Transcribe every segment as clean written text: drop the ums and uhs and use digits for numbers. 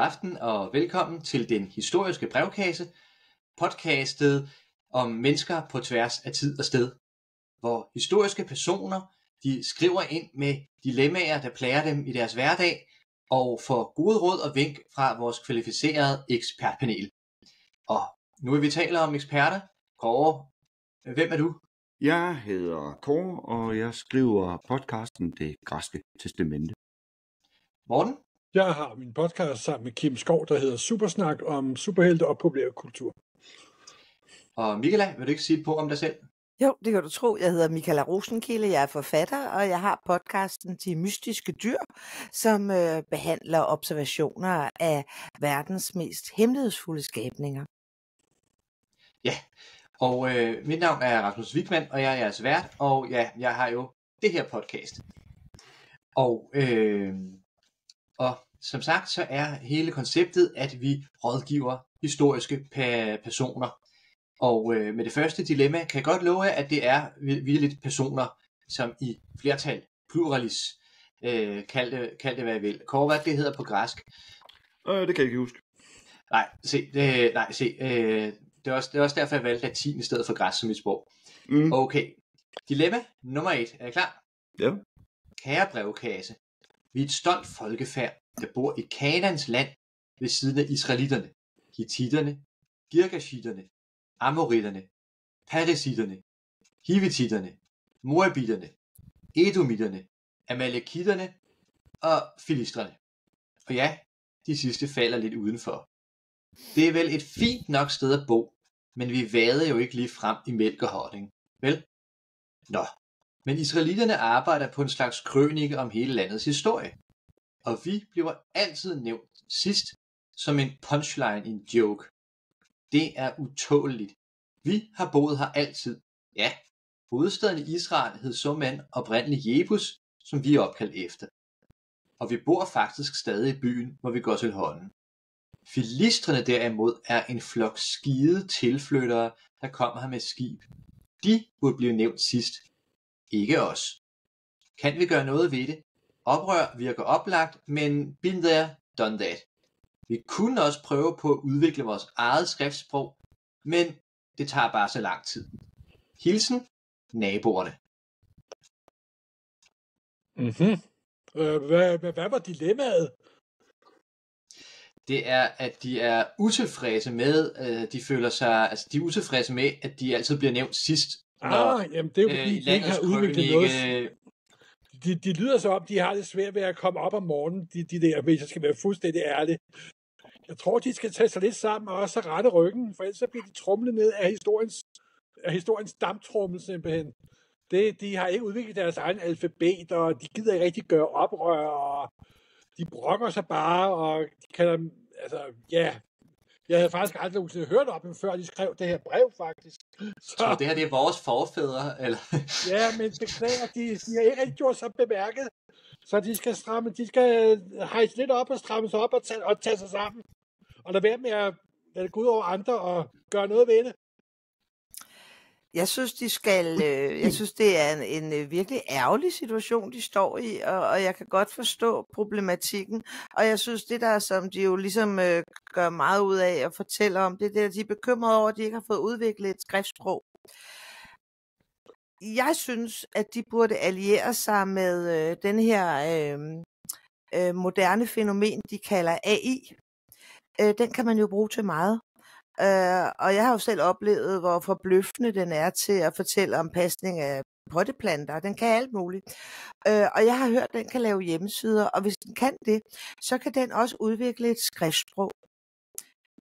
aften og velkommen til Den Historiske Brevkasse, podcastet om mennesker på tværs af tid og sted, hvor historiske personer de skriver ind med dilemmaer, der plager dem i deres hverdag, og får gode råd og vink fra vores kvalificerede ekspertpanel. Og nu vil vi tale om eksperter. Kåre, hvem er du? Jeg hedder Kåre, og jeg skriver podcasten Det Græske Testamente. Morten? Jeg har min podcast sammen med Kim Skov, der hedder Supersnak om superhelte og populærkultur. Og Michaela, vil du ikke sige et på om dig selv? Jo, det kan du tro. Jeg hedder Michaela Rosenkilde, jeg er forfatter, og jeg har podcasten De Mystiske Dyr, som behandler observationer af verdens mest hemmelighedsfulde skabninger. Ja, og mit navn er Rasmus Wigman, og jeg er jeres vært, og ja, jeg har jo det her podcast. Og som sagt, så er hele konceptet, at vi rådgiver historiske personer. Og med det første dilemma kan jeg godt love jer, at det er virkelig personer, som i flertal, pluralis, kald det hvad jeg vil. Kåre, hvad det hedder på græsk? Det kan jeg ikke huske. Det er også derfor, jeg valgte latin i stedet for græsk som mit sprog. Okay, dilemma nummer 1. Er I klar? Ja. Kære brevkasse, vi er et stolt folkefærd, der bor i Kanaans land ved siden af israelitterne, hittitterne, girgashitterne, amoritterne, parisitterne, hivititterne, moabitterne, edomitterne, amalekitterne og filistrene. Og ja, de sidste falder lidt udenfor. Det er vel et fint nok sted at bo, men vi vader jo ikke lige frem i mælk og honning, vel? Nå, men israelitterne arbejder på en slags krønike om hele landets historie. Og vi bliver altid nævnt sidst som en punchline i en joke. Det er utåleligt. Vi har boet her altid. Ja, hovedstaden i Israel hed såmand oprindeligt Jebus, som vi er opkaldt efter. Og vi bor faktisk stadig i byen, hvor vi går til hånden. Filistrene derimod er en flok skide tilflyttere, der kommer her med skib. De burde blive nævnt sidst. Ikke os. Kan vi gøre noget ved det? Oprør virker oplagt, men been there, done that. Vi kunne også prøve på at udvikle vores eget skriftsprog, men det tager bare så lang tid. Hilsen, naboerne. Hvad var dilemmaet? Det er, at de er utilfredse med, de er utilfredse med, at de altid bliver nævnt sidst. Jamen det er jo fordi, de ikke har udviklet noget. De lyder så om, de har det svært ved at komme op om morgenen, de der, hvis jeg skal være fuldstændig ærlig. Jeg tror, de skal tage sig lidt sammen og også rette ryggen, for ellers så bliver de trumlet ned af historiens damptrummel simpelthen. De har ikke udviklet deres egen alfabet, og de gider ikke rigtig gøre oprør, og de brokker sig bare, og de kan, jeg havde faktisk aldrig hørt om dem, før de skrev det her brev, faktisk. Så det her, det er vores forfædre, eller? Ja, men beklager, de har ikke rigtig gjort sig bemærket, så de skal hejse lidt op og stramme sig op og tage sig sammen, og lade være med at lade det gå ud over andre og gøre noget ved det. Jeg synes, det er en virkelig ærgerlig situation, de står i, og jeg kan godt forstå problematikken. Og jeg synes, det der, som de jo ligesom gør meget ud af at fortælle om, det der, de er bekymrede over, at de ikke har fået udviklet et skriftsprog. Jeg synes, at de burde alliere sig med den her moderne fænomen, de kalder AI. Den kan man jo bruge til meget. Og jeg har jo selv oplevet, hvor forbløffende den er til at fortælle om pasning af potteplanter. Den kan alt muligt. Og jeg har hørt, at den kan lave hjemmesider, og hvis den kan det, så kan den også udvikle et skriftsprog.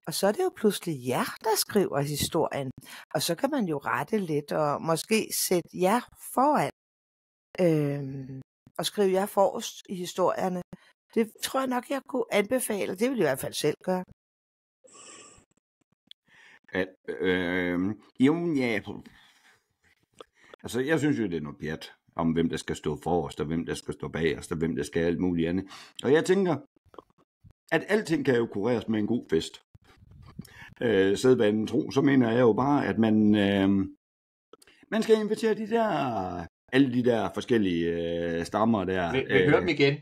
Og så er det jo pludselig jer, der skriver historien. Og så kan man jo rette lidt og måske sætte jer foran og skrive jer forrest i historierne. Det tror jeg nok, jeg kunne anbefale. Det vil jeg i hvert fald selv gøre. Altså, jeg synes jo, det er noget pjat om, hvem der skal stå forrest, og hvem der skal stå bagerst, og hvem der skal alt muligt andet. Og jeg tænker, at alting kan jo kureres med en god fest. Sædvanen tro, så mener jeg jo bare, at man skal invitere alle de der forskellige stammer der. Vil høre dem igen?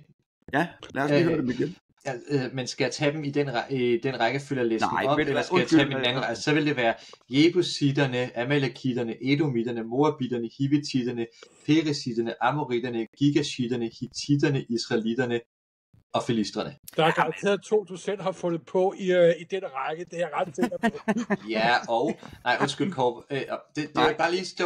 Ja, lad os lige høre dem igen. men skal jeg tage dem i den rækkefølge, jeg læste op, eller skal jeg tage dem i den anden række? Så vil det være Jebusitterne, Amalekitterne, Edomitterne, Moabitterne, Hivititterne, Peresitterne, Amoritterne, Gigashitterne, Hittitterne, Israelitterne og Filistrene. Der er garanteret 2, du selv har fundet på i den række, det er jeg ret sikker på. Ja, og... Nej, undskyld, Kåre. Det var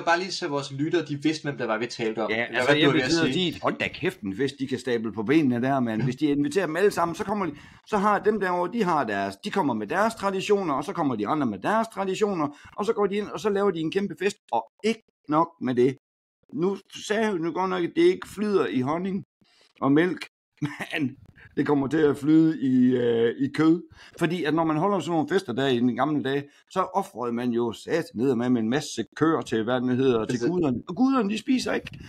bare lige så vores lyttere, de vidste, hvem der var, vi talte om. Ja, altså jeg vil sige, hold da kæften, hvis de kan stable på benene der, men hvis de inviterer dem alle sammen, så har dem derovre, de kommer med deres traditioner, og så kommer de andre med deres traditioner, og så går de ind, og så laver de en kæmpe fest, og ikke nok med det. Nu sagde jeg jo godt nok, at det ikke flyder i honning og mælk, men det kommer til at flyde i kød. Fordi at når man holder sådan nogle fester der i den gamle dage, så offrede man jo sat ned med en masse køer til, hvad det hedder, til guderne. Og guderne, de spiser ikke.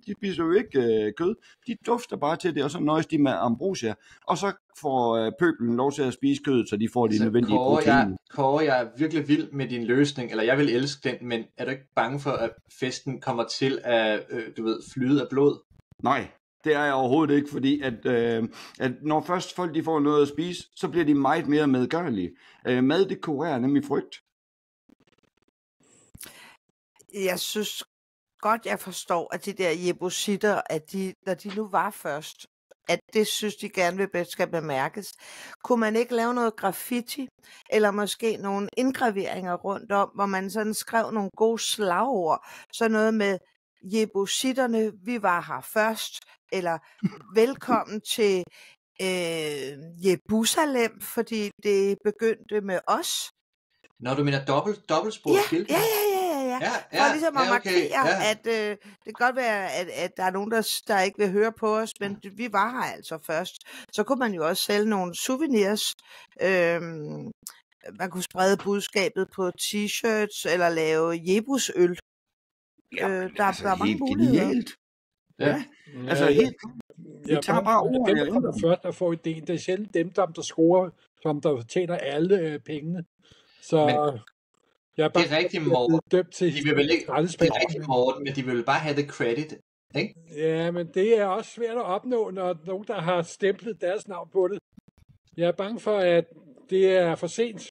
De spiser jo ikke kød. De dufter bare til det, og så nøjes de med ambrosia. Og så får pøbelen lov til at spise kød, så de får de nødvendige proteiner. Kåre, jeg er virkelig vild med din løsning, eller jeg vil elske den, men er du ikke bange for, at festen kommer til at, flyde af blod? Nej. Det er jeg overhovedet ikke, fordi at når først folk de får noget at spise, så bliver de meget mere medgørlige. Mad, det kurerer nemlig frygt. Jeg synes godt, jeg forstår, at de der jebusitter, at når de nu var først, at det synes de gerne skal bemærkes. Kunne man ikke lave noget graffiti, eller måske nogle indgraveringer rundt om, hvor man sådan skrev nogle gode slagord, så noget med jebusitterne, vi var her først, eller velkommen til Jerusalem, fordi det begyndte med os. Når du mener dobbeltsporet skilt? Ja. For ligesom at markere, at det kan godt være, at der er nogen, der ikke vil høre på os, men vi var her altså først. Så kunne man jo også sælge nogle souvenirs. Man kunne sprede budskabet på t-shirts, eller lave Jebusøl. Der er mange muligheder. Ja. Altså helt... Vi tager bare over. Dem, der først der får idéen, det er sjældent dem, der scorer, som der tjener alle pengene. Så jeg er bare det er rigtigt, Morten. Dømt til det er rigtigt, Morten, men de vil bare have the credit, ikke? Ja, men det er også svært at opnå, når nogen, der har stemplet deres navn på det. Jeg er bange for, at det er for sent.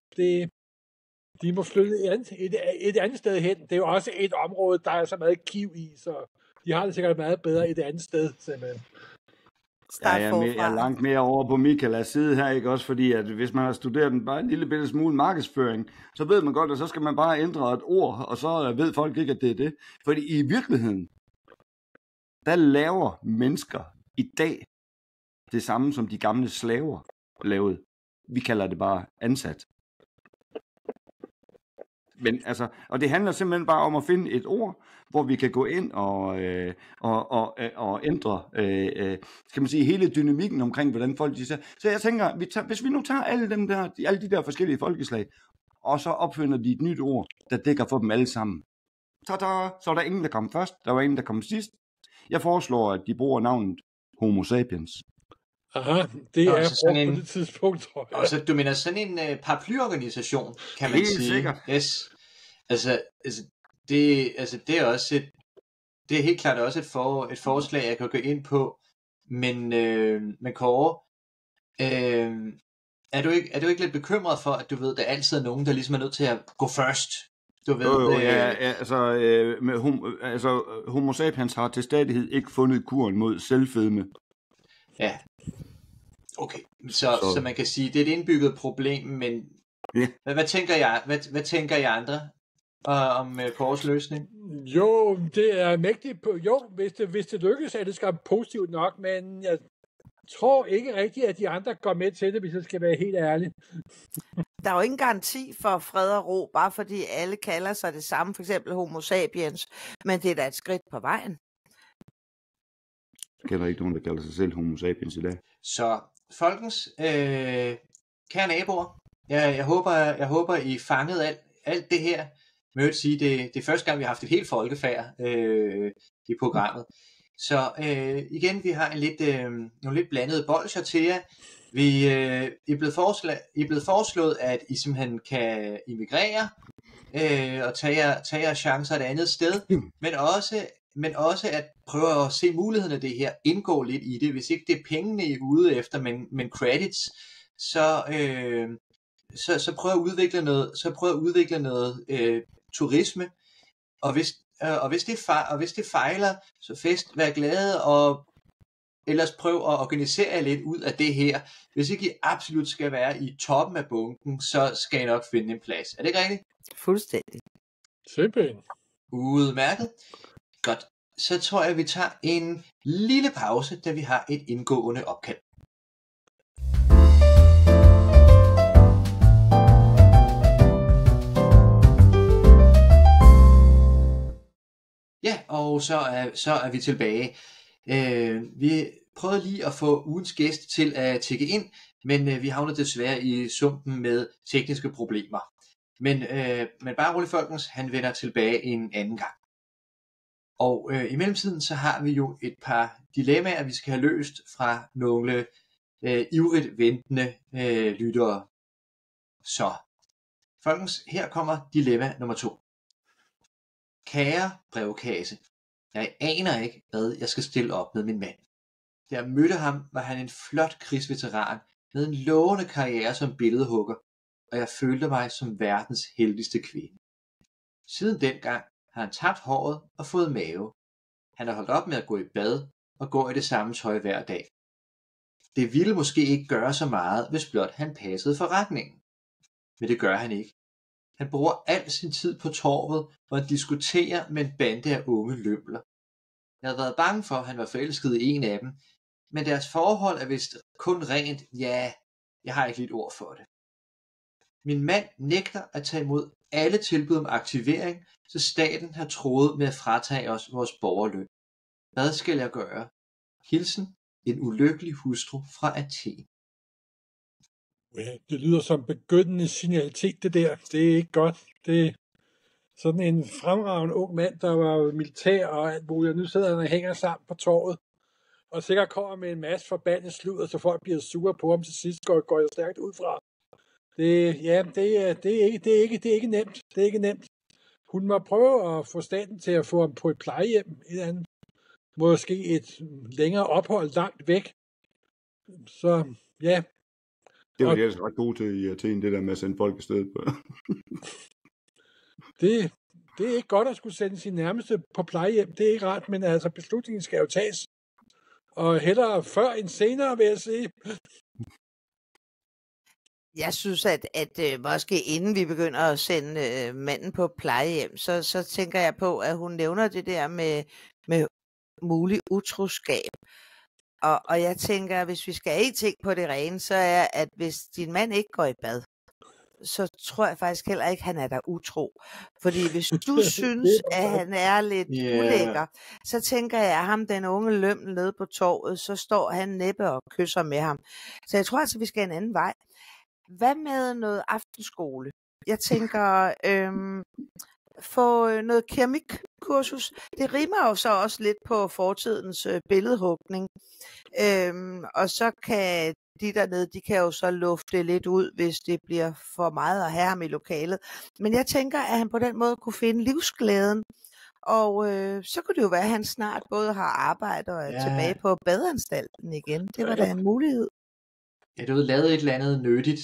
De må flytte et andet sted hen. Det er jo også et område, der er så meget kiv i, så de har det sikkert meget bedre et andet sted, simpelthen. Jeg er langt mere over på Michaelas side her, ikke også? Fordi at hvis man har studeret bare en lille bitte smule markedsføring, så ved man godt, at så skal man bare ændre et ord, og så ved folk ikke, at det er det. Fordi i virkeligheden, der laver mennesker i dag det samme, som de gamle slaver lavede. Vi kalder det bare ansat. Men altså, og det handler simpelthen bare om at finde et ord, hvor vi kan gå ind og ændre, skal man sige, hele dynamikken omkring, hvordan folk de siger. Så jeg tænker, hvis vi nu tager alle de der forskellige folkeslag, og så opfinder de et nyt ord, der dækker for dem alle sammen. Så er der ingen, der kom først, der var ingen, der kom sidst. Jeg foreslår, at de bruger navnet Homo sapiens. Aha, det er brugt på det tidspunkt, tror jeg. Og så du mener sådan en paraplyorganisation, kan man sige. Sikkert. Yes. Altså det er også det er helt klart også et forslag, jeg kan gå ind på, men Kåre, er du ikke lidt bekymret for, at du ved, der altid er nogen, der ligesom er nødt til at gå først? Du ved, Homo sapiens har til stadighed ikke fundet kuren mod selvfedme. Ja. Okay, så man kan sige, det er et indbygget problem, men hvad tænker jeg andre om Kåres løsning? Jo, det er mægtigt. Jo, hvis det lykkes, er det skam positivt nok, men jeg tror ikke rigtigt, at de andre går med til det, hvis jeg skal være helt ærlig. Der er jo ingen garanti for fred og ro, bare fordi alle kalder sig det samme, for eksempel Homo sapiens, men det er da et skridt på vejen. Jeg kender ikke nogen, der kalder sig selv Homo sapiens i dag. Så folkens, kære naboer, jeg håber I fangede alt det her. Jeg vil sige, det er første gang, vi har haft et helt folkefærd i programmet. Så igen, vi har nogle lidt blandede bolsjer til jer. I er blevet foreslået, at I simpelthen kan immigrere og tage jeres chancer et andet sted, men også men også at prøve at se mulighederne af det her, indgå lidt i det. Hvis ikke det er pengene, I er ude efter, men credits, så prøv at udvikle noget, turisme, og hvis det fejler, så vær glade, og ellers prøv at organisere jer lidt ud af det her. Hvis ikke I absolut skal være i toppen af bunken, så skal I nok finde en plads. Er det ikke rigtigt? Fuldstændig. Simpelthen. Udmærket. Godt. Så tror jeg, vi tager en lille pause, da vi har et indgående opkald. Ja, og så er vi tilbage. Vi prøvede lige at få ugens gæst til at tikke ind, men vi havnede desværre i sumpen med tekniske problemer. Men bare rolig, folkens, han vender tilbage en anden gang. Og i mellemtiden så har vi jo et par dilemmaer, vi skal have løst fra nogle ivrigt ventende lyttere. Så, folkens, her kommer dilemma nummer 2. Kære brevkasse, jeg aner ikke, hvad jeg skal stille op med min mand. Da jeg mødte ham, var han en flot krigsveteran med en lovende karriere som billedhugger, og jeg følte mig som verdens heldigste kvinde. Siden dengang har han tabt håret og fået mave. Han har holdt op med at gå i bad og går i det samme tøj hver dag. Det ville måske ikke gøre så meget, hvis blot han passede forretningen. Men det gør han ikke. Han bruger al sin tid på torvet, hvor han diskuterer med en bande af unge lømler. Jeg havde været bange for, at han var forelsket i en af dem, men deres forhold er vist kun rent, ja, jeg har ikke lidt ord for det. Min mand nægter at tage imod alle tilbud om aktivering, så staten har troet med at fratage os vores borgerløn. Hvad skal jeg gøre? Hilsen, en ulykkelig hustru fra Athen. Ja, det lyder som begyndende signalitet, det der. Det er ikke godt. Det er sådan en fremragende ung mand, der var militær og alt muligt. Nu sidder han og hænger sammen på torvet. Og sikkert kommer med en masse forbandet sludder, så folk bliver sure på ham til sidst, går jeg stærkt ud fra. Det er ikke nemt. Det er ikke nemt. Hun må prøve at få staten til at få ham på et plejehjem, et eller andet. Måske et længere ophold langt væk. Så ja. Det var de ellers ret gode til i Athen, det der med at sende folk afsted på. Det er ikke godt at skulle sende sin nærmeste på plejehjem. Det er ikke rart, men altså beslutningen skal jo tages. Og hellere før end senere, vil jeg sige. Jeg synes, at måske inden vi begynder at sende manden på plejehjem, så tænker jeg på, at hun nævner det der med mulig utroskab. Og jeg tænker, at hvis vi skal have en ting på det rene, så er, at hvis din mand ikke går i bad, så tror jeg faktisk heller ikke, han er der utro. Fordi hvis du synes, at han er lidt ulækker, så tænker jeg, at ham, den unge lømmel nede på torvet, så står han næppe og kysser med ham. Så jeg tror altså, vi skal en anden vej. Hvad med noget aftenskole? Jeg tænker, få noget keramikkursus. Det rimer jo så også lidt på fortidens billedhugning. Og så kan de dernede, de kan jo så lufte lidt ud, hvis det bliver for meget at have ham i lokalet. Men jeg tænker, at han på den måde kunne finde livsglæden. Og så kunne det jo være, at han snart både har arbejde og er tilbage på badeanstalten igen. Det var da en mulighed. Ja, du havde lavet et eller andet nyttigt.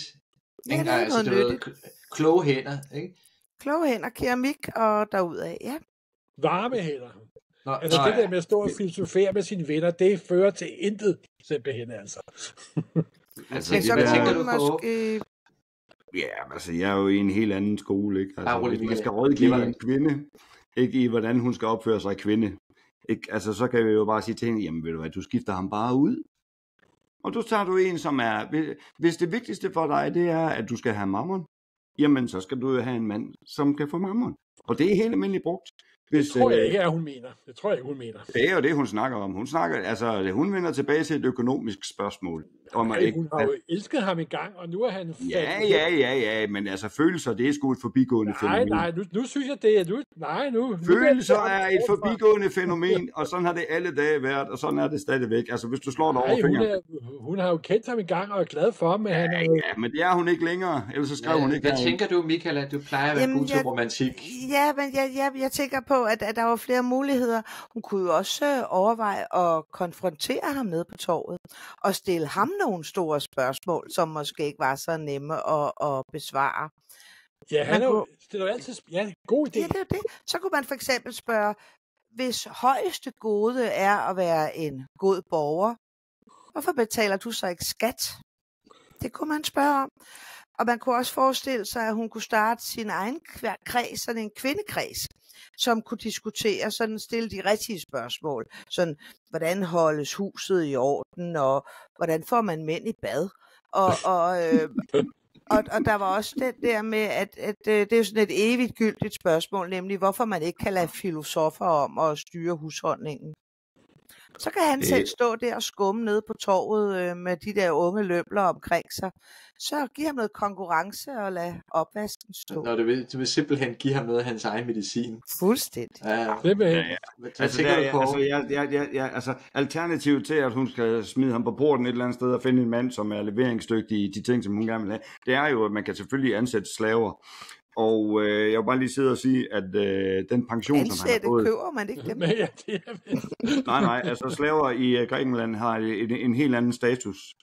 Ja, det er noget nyttigt. Kloge hænder, ikke? Kloge hænder, keramik og derudad, ja. Varme hænder. Det der med at stå og filosofere med sine venner, det fører til intet, simpelthen altså. Men så tænker du måske... Ja, altså jeg er jo i en helt anden skole, ikke? Altså, hvis man skal rådgive en kvinde, ikke i hvordan hun skal opføre sig kvinde, ikke? Altså så kan vi jo bare sige til hende, jamen ved du hvad, du skifter ham bare ud. Og så tager du en, som er, hvis det vigtigste for dig, det er, at du skal have mammon, jamen så skal du jo have en mand, som kan få mammon. Og det er helt almindeligt brugt. Det tror jeg ikke, at hun mener. Det er jo det, hun snakker om. Hun vender tilbage til et økonomisk spørgsmål. Hun har jo elsket ham engang, og nu er han... Ja, men altså følelser, det er sgu et forbigående fænomen. Nej, nu synes jeg, det er... Følelser er et forbigående fænomen, og sådan har det alle dage været, og sådan er det stadigvæk. Altså, hvis du slår dig over fingeren... Hun har jo kendt ham engang, og er glad for ham, men han er jo... Ja, men det er hun ikke længere, ellers så skrev hun ikke... Hvad tænker du, Michael, at du plejer at være god til romantik? Ja, men jeg tænker på, på, at der var flere muligheder. Hun kunne jo også overveje at konfrontere ham nede på torvet og stille ham nogle store spørgsmål, som måske ikke var så nemme at besvare. Ja, det er jo altid god idé. Ja, det er det. Så kunne man for eksempel spørge, hvis højeste gode er at være en god borger, hvorfor betaler du så ikke skat? Det kunne man spørge om. Og man kunne også forestille sig, at hun kunne starte sin egen kreds, sådan en kvindekreds, som kunne diskutere, sådan stille de rigtige spørgsmål. Sådan, hvordan holdes huset i orden, og hvordan får man mænd i bad? Og der var også det der med, at det er sådan et evigt gyldigt spørgsmål, nemlig hvorfor man ikke kan lade filosofer om at styre husholdningen. Så kan han selv stå der og skumme nede på torvet med de der unge lømler omkring sig. Så giv ham noget konkurrence og lad opvasken stå. Nå, du vil simpelthen give ham noget af hans egen medicin. Fuldstændig. Altså, alternativet til, at hun skal smide ham på porten et eller andet sted og finde en mand, som er leveringsdygtig i de ting, som hun gerne vil have, det er jo, at man kan selvfølgelig ansætte slaver. Og jeg vil bare lige sidde og sige, at den pension, som han har fået... køber man ikke dem. Nej, altså slaver i Grækenland har en helt anden status.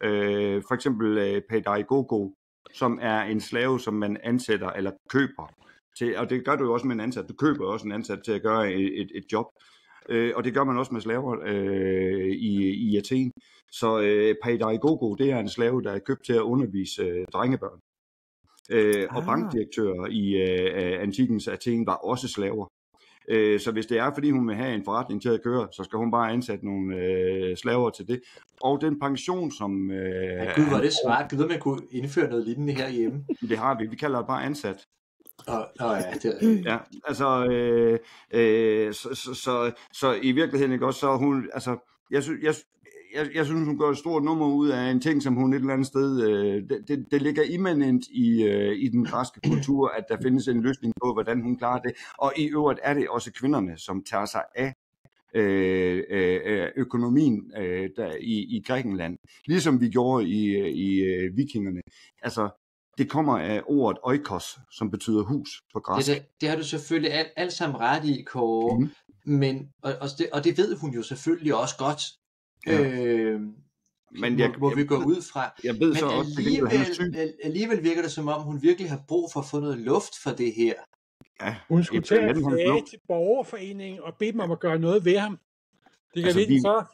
For eksempel paidagogo, som er en slave, som man ansætter eller køber til, og det gør du jo også med en ansat. Du køber også en ansat til at gøre et job. Og det gør man også med slaver i Athen. Så paidagogo, det er en slave, der er købt til at undervise drengebørn. Og bankdirektører i antikkens Athen var også slaver. Så hvis det er, fordi hun vil have en forretning til at køre, så skal hun bare ansætte nogle slaver til det. Og den pension, som... Gud, var det smart. Gud, man kunne indføre noget lignende herhjemme. Det har vi. Vi kalder det bare ansat. Ja, det er ja, altså... Så i virkeligheden, ikke også, så hun... Altså, jeg synes, hun gør et stort nummer ud af en ting, som hun et eller andet sted... Det ligger immanent i den græske kultur, at der findes en løsning på, hvordan hun klarer det. Og i øvrigt er det også kvinderne, som tager sig af økonomien der i Grækenland. Ligesom vi gjorde i vikingerne. Altså, det kommer af ordet oikos, som betyder hus på græsk. Det har du selvfølgelig alt sammen ret i, Kåre. Mm. Men, og det ved hun jo selvfølgelig også godt. Ja. Men må vi gå ud fra. Jeg ved så også, alligevel virker det, som om hun virkelig har brug for at få noget luft for det her. Ja, hun skulle tage at klage til borgerforeningen og bede dem om at gøre noget ved ham. Det kan altså, vi så.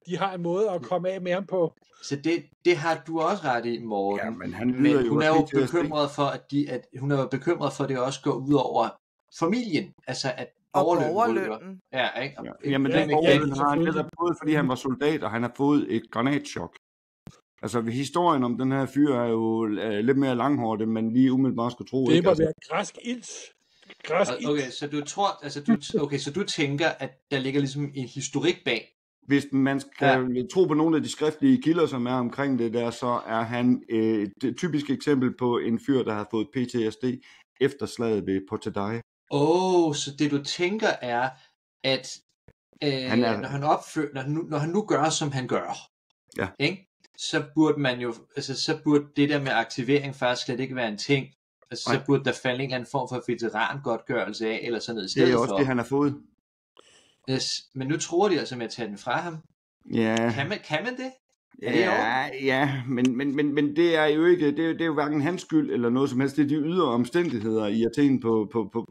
De har en måde at komme af med ham på. Så det har du også ret i, Morten. Ja, men hun er jo bekymret for, at hun er bekymret for, at det også går ud over familien. Altså at borgerlønnen. Ja, ikke? Ja. Jamen den borgerløn har han netop fået, fordi han var soldat, og han har fået et granatchok. Altså historien om den her fyr er jo lidt mere langhåret, end man lige umiddelbart skulle tro. Det må være græsk ilt. Okay, så du tror, altså så du tænker, at der ligger ligesom en historik bag. Hvis man skal tro på nogle af de skriftlige kilder, som er omkring det der, så er han et typisk eksempel på en fyr, der har fået PTSD efter slaget ved Potidae. Så det du tænker er, at når han nu gør, som han gør, ikke? Så burde man jo, altså så burde det der med aktivering faktisk slet ikke være en ting. Altså, så burde der falde en eller anden form for veterangodtgørelse af, eller sådan noget. Det er også det, han har fået. Yes, men nu tror de altså med at tage den fra ham. Ja. Kan man det? Men det er jo ikke, det er jo hverken hans skyld eller noget som helst. Det er de ydre omstændigheder i Athen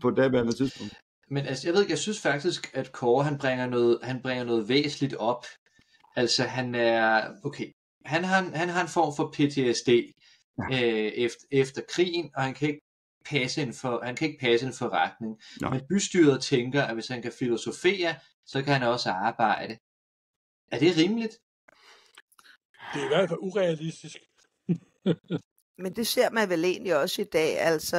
på daværende tidspunkt. Men altså, jeg synes faktisk, at Kåre, han bringer noget væsentligt op. Altså, han har en form for PTSD efter krigen, og han kan ikke passe en forretning. Nej. Men bystyret tænker, at hvis han kan filosofere, så kan han også arbejde. Er det rimeligt? Det er i hvert fald urealistisk. Men det ser man vel egentlig også i dag. Altså,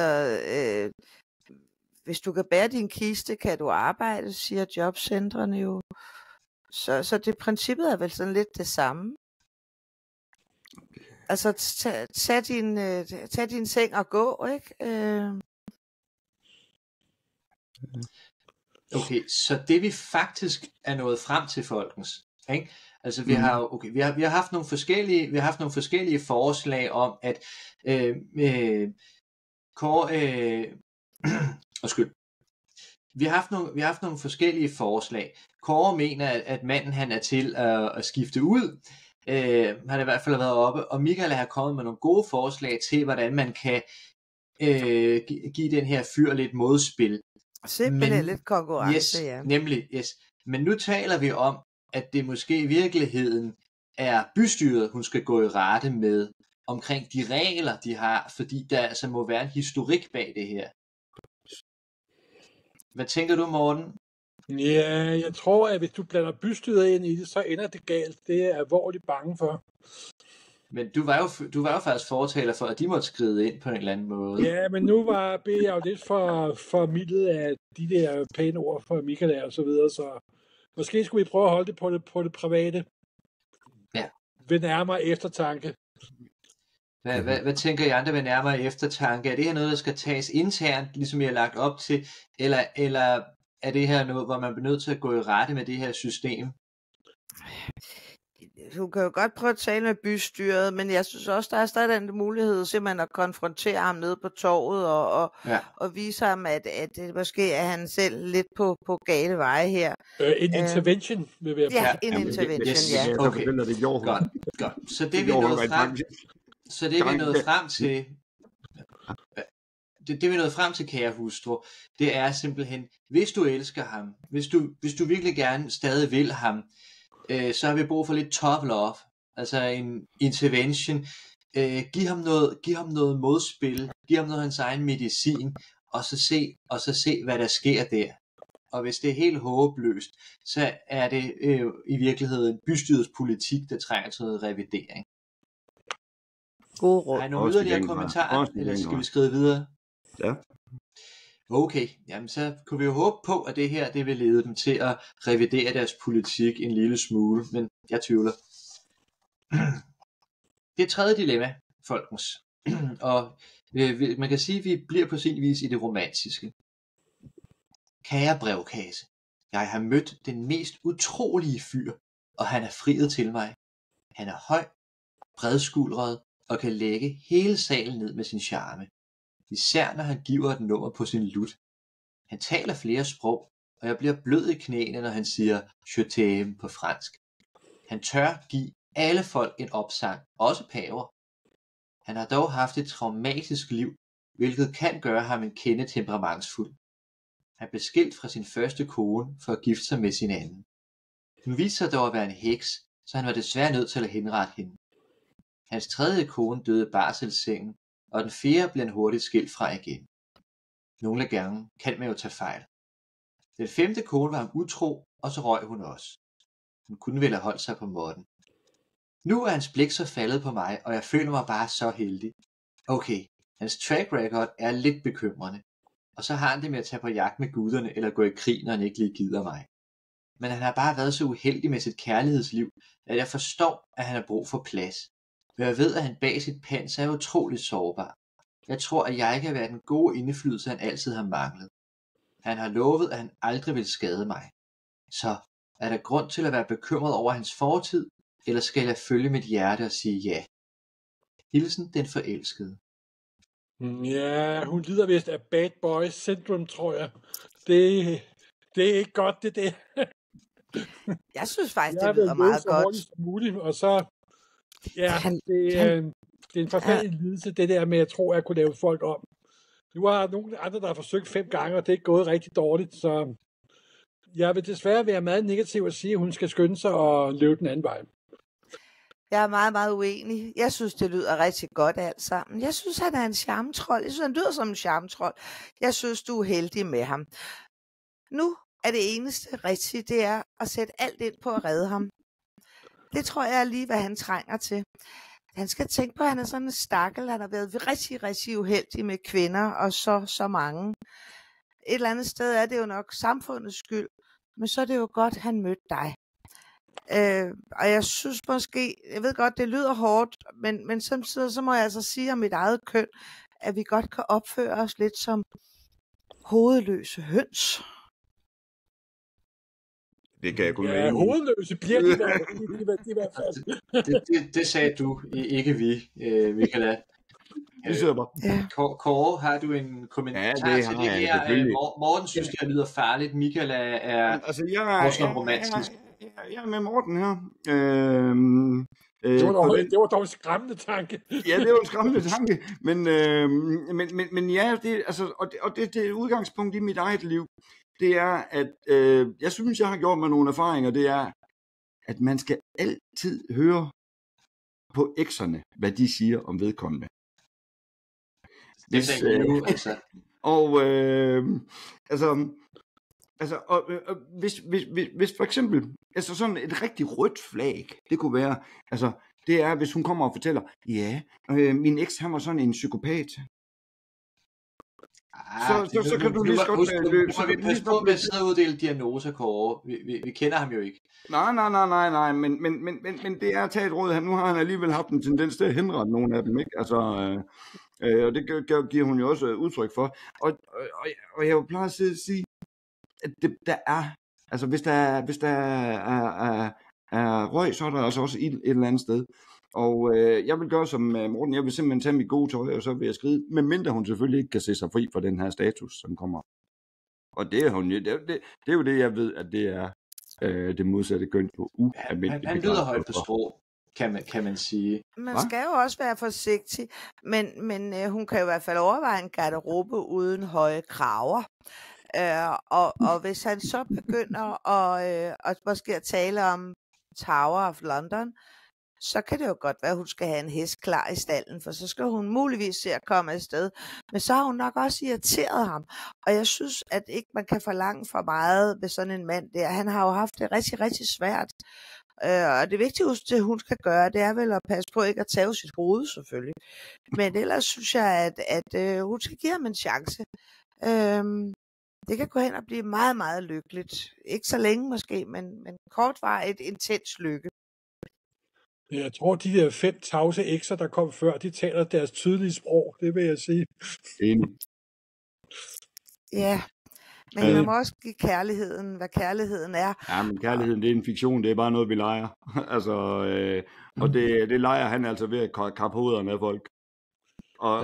hvis du kan bære din kiste, kan du arbejde, siger jobcentrene jo. Så det princippet er vel sådan lidt det samme. Altså, tag din seng og gå, ikke? Okay, så det vi faktisk er nået frem til, folkens, ikke? Altså vi har haft nogle forskellige forslag om at Vi har haft nogle forskellige forslag. Kåre mener, at manden han er til at skifte ud. Har det i hvert fald været oppe. Og Michael har kommet med nogle gode forslag til, hvordan man kan give den her fyr lidt modspil. Simpelthen lidt konkurrence, yes, ja. Nemlig, yes. Men nu taler vi om, at det måske i virkeligheden er bystyret, hun skal gå i rette med omkring de regler, de har, fordi der altså må være en historik bag det her. Hvad tænker du, Morten? Ja, jeg tror, at hvis du blander bystyret ind i det, så ender det galt. Det er jeg alvorligt bange for. Men du var jo faktisk fortaler for, at de måtte skride ind på en eller anden måde. Ja, men nu blev jeg jo lidt for mildet af de der pæne ord for Michael og så videre, så måske skulle vi prøve at holde det på det private. Ja. Ved nærmere eftertanke. Hvad tænker I andre ved nærmere eftertanke? Er det her noget, der skal tages internt, ligesom I har lagt op til, eller er det her noget, hvor man bliver nødt til at gå i rette med det her system? Du kan jo godt prøve at tale med bystyret, men jeg synes også, der er stadig den mulighed simpelthen at konfrontere ham nede på torvet og vise ham, at det måske er han selv lidt på gale veje her. En intervention vil være. Ja, en intervention, yes. ja. Okay, godt. Så det vi nåede frem til, det vi nåede frem til, kære hustru, det er simpelthen, hvis du elsker ham, hvis du virkelig gerne stadig vil ham, så har vi brug for lidt top love, altså en intervention. Giv ham noget modspil, giv ham noget af hans egen medicin, og så se, hvad der sker der. Og hvis det er helt håbløst, så er det i virkeligheden bystyrets politik, der trænger til noget revidering. God råd. Har I nogle yderligere kommentarer, eller skal vi skride videre? Ja. Okay, jamen så kunne vi jo håbe på, at det her det vil lede dem til at revidere deres politik en lille smule, men jeg tvivler. Det er tredje dilemma, folkens. Og man kan sige, at vi bliver på sin vis i det romantiske. Kære brevkasse, jeg har mødt den mest utrolige fyr, og han er friet til mig. Han er høj, bredskuldret og kan lægge hele salen ned med sin charme. Især når han giver et nummer på sin lut. Han taler flere sprog, og jeg bliver blød i knæene, når han siger je t'aime på fransk. Han tør give alle folk en opsang, også paver. Han har dog haft et traumatisk liv, hvilket kan gøre ham en kende temperamentsfuld. Han blev skilt fra sin første kone for at gifte sig med sin anden. Hun viste sig dog at være en heks, så han var desværre nødt til at henrette hende. Hans tredje kone døde i barselssengen, og den fjerde blev han hurtigt skilt fra igen. Nogle gange kan man jo tage fejl. Den femte kone var ham utro, og så røg hun også. Hun kunne vel have holdt sig på måtten. Nu er hans blik så faldet på mig, og jeg føler mig bare så heldig. Okay, hans track record er lidt bekymrende, og så har han det med at tage på jagt med guderne eller gå i krig, når han ikke lige gider mig. Men han har bare været så uheldig med sit kærlighedsliv, at jeg forstår, at han har brug for plads. Men jeg ved, at han bag sit panser er utroligt sårbar. Jeg tror, at jeg kan være den gode indflydelse, han altid har manglet. Han har lovet, at han aldrig vil skade mig. Så er der grund til at være bekymret over hans fortid, eller skal jeg følge mit hjerte og sige ja? Hilsen den forelskede. Ja, hun lider vist af bad boy syndrome, tror jeg. Det er ikke godt, det der. Jeg synes faktisk, det lyder meget godt. Som muligt, og så, ja, det er en forfærdelig lidelse, det der med, at jeg tror, at jeg kunne lave folk om. Nu har nogle andre, der har forsøgt 5 gange, og det er gået rigtig dårligt, så jeg vil desværre være meget negativ at sige, at hun skal skynde sig og løbe den anden vej. Jeg er meget, meget uenig. Jeg synes, det lyder rigtig godt alt sammen. Jeg synes, han er en charmetrol. Jeg synes, han lyder som en charmetrol. Jeg synes, du er heldig med ham. Nu er det eneste rigtige, det er at sætte alt ind på at redde ham. Det tror jeg er lige, hvad han trænger til. Han skal tænke på, at han er sådan en stakkel. Han har været rigtig, rigtig uheldig med kvinder, og så mange. Et eller andet sted er det jo nok samfundets skyld, men så er det jo godt, han mødte dig. Og jeg synes måske, jeg ved godt, det lyder hårdt, men samtidig så må jeg altså sige om mit eget køn, at vi godt kan opføre os lidt som hovedløse høns. Det kan jeg kun ja, hovedløse bliver de i hvert fald. Det sagde du, ikke vi, Michaela. Vi sidder bare. Ja. Kåre, har du en kommentar til det her? Morten synes, det lyder farligt. Michael er romantisk. Jeg er med Morten her. Det var dog en skræmmende tanke. Ja, det er jo en skræmmende tanke, men ja, det, altså, og det udgangspunkt i mit eget liv, det er, at jeg synes, jeg har gjort mig nogle erfaringer, det er, at man skal altid høre på ekserne, hvad de siger om vedkommende. Hvis for eksempel, altså sådan et rigtig rødt flag, det kunne være, altså, det er, hvis hun kommer og fortæller, ja, min eks, han var sådan en psykopat. Så kan du lige så godt løbe. Så vi passe på med at sidde og uddele diagnoser, Kåre. Vi kender ham jo ikke. Nej, men det er at tage et råd. Nu har han alligevel haft en tendens til at henrette nogle af dem, ikke? Altså, og det giver hun jo også udtryk for. Og jeg vil pleje at sige, at der er, altså hvis der er røg, så er der altså også ild et eller andet sted. Og jeg vil gøre som Morten, jeg vil simpelthen tage mit gode tøj, og så vil jeg skride, medmindre hun selvfølgelig ikke kan se sig fri for den her status, som kommer. Og det er hun jo, det er jo det, jeg ved, at det er det modsatte køn på ualmindeligt. Han lyder højt på strå, kan man sige. Man skal jo også være forsigtig, men hun kan jo i hvert fald overveje en garderobe uden høje kraver. Og hvis han så begynder at måske at tale om Tower of London, så kan det jo godt være, at hun skal have en hest klar i stallen, for så skal hun muligvis se at komme afsted. Men så har hun nok også irriteret ham. Og jeg synes, at ikke man kan forlange for meget ved sådan en mand der. Han har jo haft det rigtig, rigtig svært. Og det vigtigste, hun skal gøre, det er vel at passe på ikke at tage sit hoved, selvfølgelig. Men ellers synes jeg, at hun skal give ham en chance. Det kan gå hen og blive meget, meget lykkeligt. Ikke så længe måske, men kort var et intens lykke. Jeg tror, de der 5 tavse ekser, der kom før, de taler deres tydelige sprog, det vil jeg sige. Enig. Ja, men man må også give kærligheden, hvad kærligheden er. Ja, men kærligheden, det er en fiktion, det er bare noget, vi leger. Altså, og det leger han altså ved at kappe hovederne af folk. Og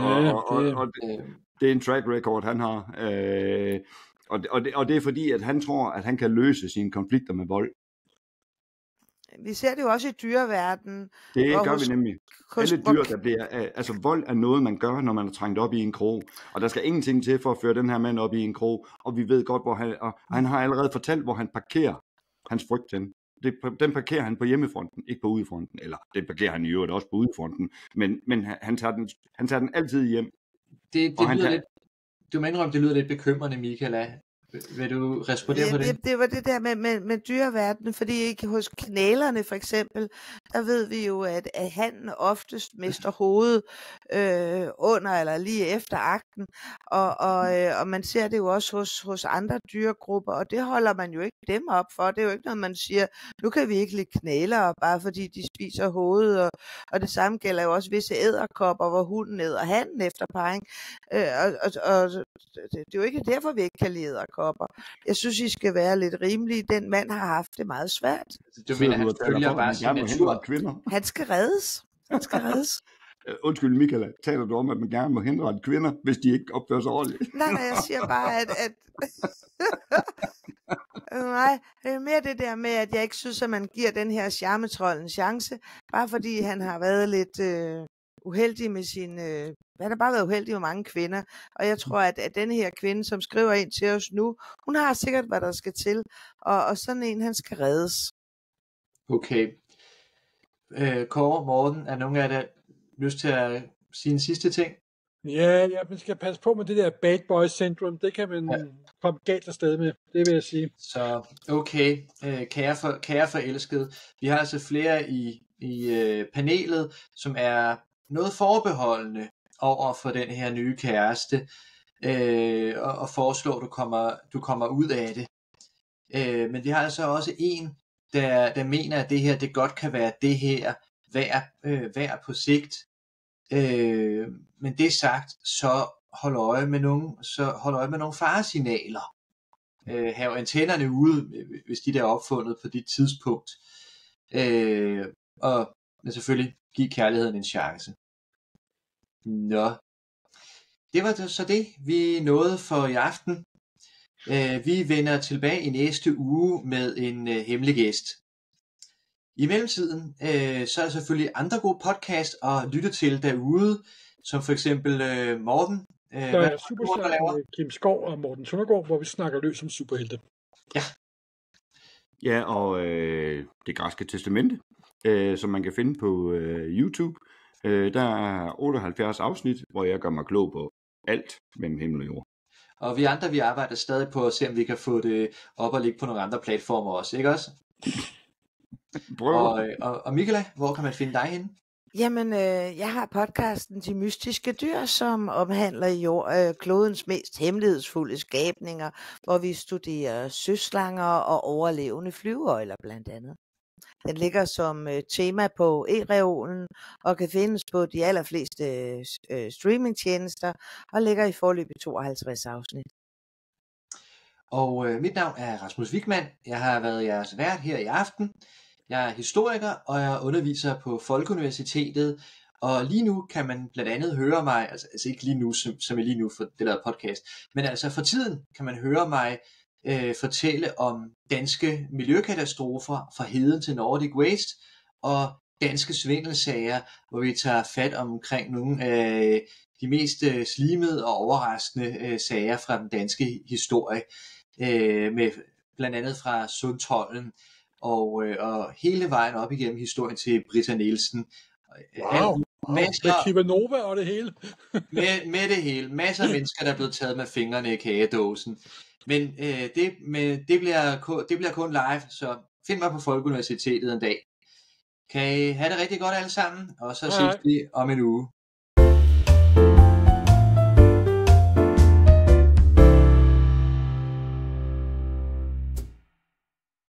det er en track record, han har. Og det er fordi, at han tror, at han kan løse sine konflikter med vold. Vi ser det jo også i dyreverdenen. Det gør vi nemlig. Alle dyr, der bliver... Altså, vold er noget, man gør, når man er trængt op i en krog. Og der skal ingenting til for at føre den her mand op i en krog. Og vi ved godt, hvor han... Og han har allerede fortalt, hvor han parkerer hans frygt hen. Den parkerer han på hjemmefronten, ikke på udefronten. Eller det parkerer han i øvrigt også på udefronten. Men han tager den altid hjem. Det lyder lidt... Du må indrømme, det lyder lidt bekymrende, Michael. Vil du respondere på det? Det var det der med dyreverdenen, fordi ikke hos knælerne for eksempel, der ved vi jo, at hannen oftest mister hovedet under eller lige efter akten, og man ser det jo også hos andre dyregrupper, og det holder man jo ikke dem op for. Det er jo ikke noget, man siger, nu kan vi ikke lide knæler, bare fordi de spiser hovedet, og det samme gælder jo også visse edderkopper, hvor hunden æder hannen efter parring, og det er jo ikke derfor, vi ikke kan lide edderkopper. Jeg synes, I skal være lidt rimelige. Den mand har haft det meget svært. Du mener, han følger bare sin natur. Han skal reddes. Undskyld, Michael, taler du om, at man gerne må henrette kvinder, hvis de ikke opfører sig ordentligt? Nej, jeg siger bare, at... Nej, det er mere det der med, at jeg ikke synes, at man giver den her charmetrold en chance, bare fordi han har været lidt uheldig med sin... Han har bare været uheldig med mange kvinder, og jeg tror, at denne her kvinde, som skriver ind til os nu, hun har sikkert, hvad der skal til, og sådan en, han skal reddes. Okay. Kåre, Morten, er nogen af jer lyst til at sige en sidste ting? Ja, man skal passe på med det der bad boy syndrome, det kan man komme galt afsted med, det vil jeg sige. Så okay, kære forelskede, vi har altså flere i panelet, som er noget forbeholdende over for den her nye kæreste, og foreslår, du kommer ud af det. Men vi har altså også en, der mener, at det her, det godt kan være det her værd på sigt. Men det sagt, så hold øje med nogle faresignaler. Have antennerne ude, hvis de der er opfundet på dit tidspunkt. Og selvfølgelig give kærligheden en chance. Nå, det var så det, vi nåede for i aften. Vi vender tilbage i næste uge med en hemmelig gæst. I mellemtiden, så er der selvfølgelig andre gode podcasts at lytte til derude, som for eksempel Morten. Der er Supersnak med Kim Skov og Morten Søndergaard, hvor vi snakker løs om superhelte. Ja. Ja, og Det Græske Testamente, som man kan finde på YouTube. Der er 78 afsnit, hvor jeg gør mig klog på alt mellem himmel og jord. Og vi andre, vi arbejder stadig på at se, om vi kan få det op og ligge på nogle andre platformer også, ikke også? Og Michaela, hvor kan man finde dig henne? Jamen, jeg har podcasten De Mystiske Dyr, som omhandler klodens mest hemmelighedsfulde skabninger, hvor vi studerer søslanger og overlevende flyveøgler blandt andet. Den ligger som tema på e-reolen og kan findes på de allerfleste streamingtjenester og ligger i forløbig 52 afsnit. Og mit navn er Rasmus Wigman. Jeg har været jeres vært her i aften. Jeg er historiker, og jeg underviser på Folkeuniversitetet. Og lige nu kan man blandt andet høre mig, altså ikke lige nu, som er lige nu for det der podcast, men altså for tiden kan man høre mig fortælle om danske miljøkatastrofer fra heden til Nordic Waste, og danske svindelsager, hvor vi tager fat omkring nogle af de mest slimede og overraskende sager fra den danske historie, med blandt andet fra Sundtolden og hele vejen op igennem historien til Britta Nielsen. Wow. Med Kivanova og det hele. med det hele. Masser af mennesker, der er blevet taget med fingrene i kagedåsen. Men det bliver kun live, så find mig på Folkeuniversitetet en dag. Kan I have det rigtig godt alle sammen, og så ses vi om en uge.